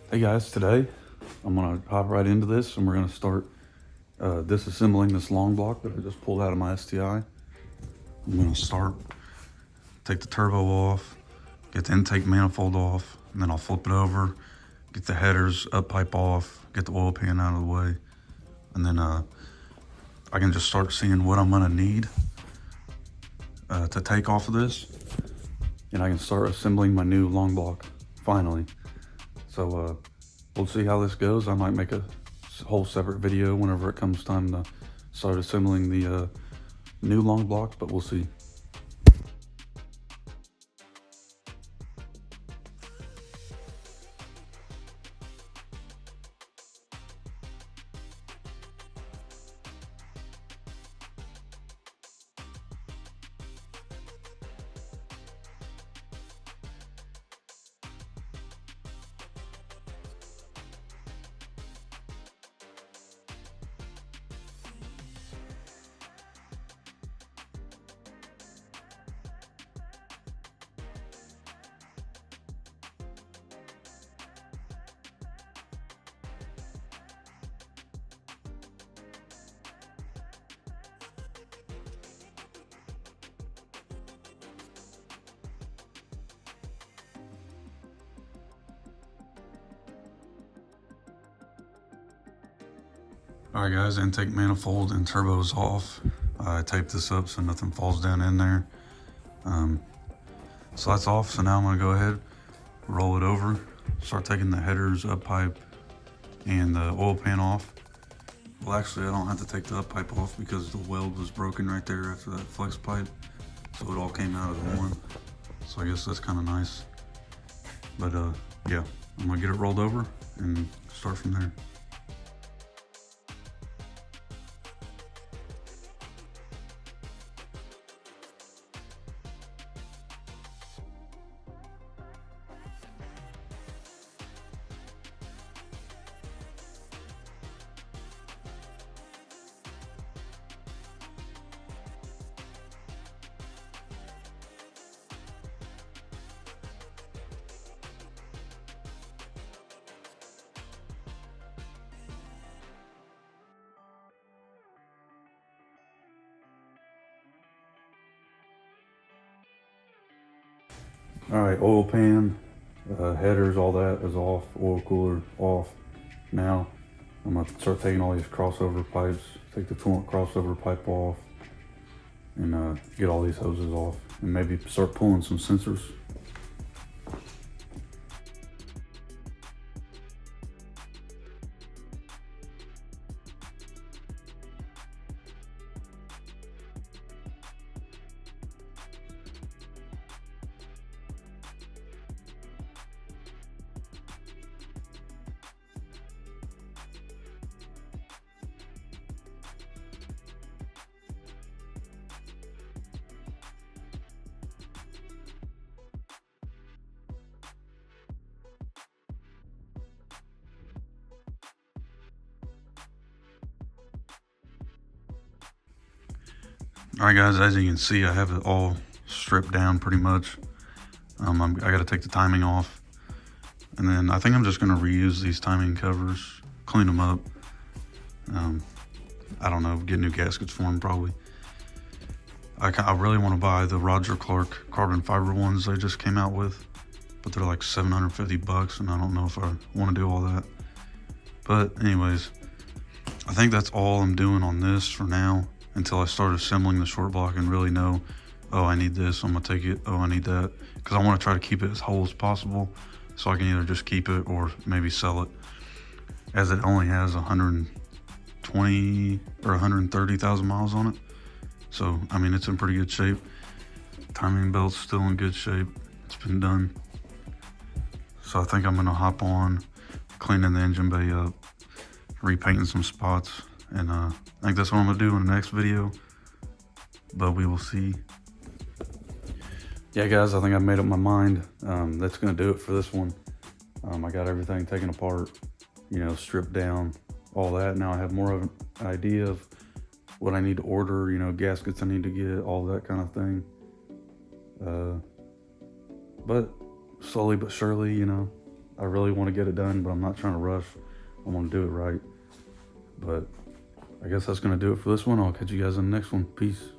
Hey guys, today I'm gonna hop right into this and we're gonna start disassembling this long block that I just pulled out of my STI. I'm gonna take the turbo off, get the intake manifold off, and then I'll flip it over, get the headers up pipe off, get the oil pan out of the way, and then I can just start seeing what I'm gonna need to take off of this, and I can start assembling my new long block finally. So we'll see how this goes. I might make a whole separate video whenever it comes time to start assembling the new long block, but we'll see. Alright guys, intake manifold and turbo's off. I taped this up so nothing falls down in there. So that's off, so now I'm gonna go ahead, roll it over, start taking the headers, up pipe, and the oil pan off. Well actually I don't have to take the up pipe off because the weld was broken right there after that flex pipe. So it all came out as one. So I guess that's kind of nice. But yeah, I'm gonna get it rolled over and start from there. All right, oil pan, headers, all that is off, oil cooler off. Now I'm gonna start taking all these crossover pipes, take the coolant crossover pipe off, and get all these hoses off, and maybe start pulling some sensors. All right guys, as you can see, I have it all stripped down pretty much. I gotta take the timing off. And then I think I'm just gonna reuse these timing covers, clean them up. I don't know, get new gaskets for them probably. I really wanna buy the Roger Clark carbon fiber ones they just came out with, but they're like 750 bucks and I don't know if I wanna do all that. But anyways, I think that's all I'm doing on this for now until I start assembling the short block and really know, oh, I need this, I'm gonna take it, oh, I need that. Because I wanna try to keep it as whole as possible so I can either just keep it or maybe sell it, as it only has 120 or 130,000 miles on it. So, I mean, it's in pretty good shape. Timing belt's still in good shape. It's been done. So I think I'm gonna hop on cleaning the engine bay up, repainting some spots, and I think that's what I'm gonna do in the next video, but we will see. Yeah guys, I think I made up my mind. That's gonna do it for this one. I got everything taken apart, you know, stripped down, all that. Now I have more of an idea of what I need to order, you know, gaskets I need to get, all that kind of thing. But slowly but surely, you know, I really want to get it done, but I'm not trying to rush. I want to do it right. But I guess that's going to do it for this one. I'll catch you guys in the next one. Peace.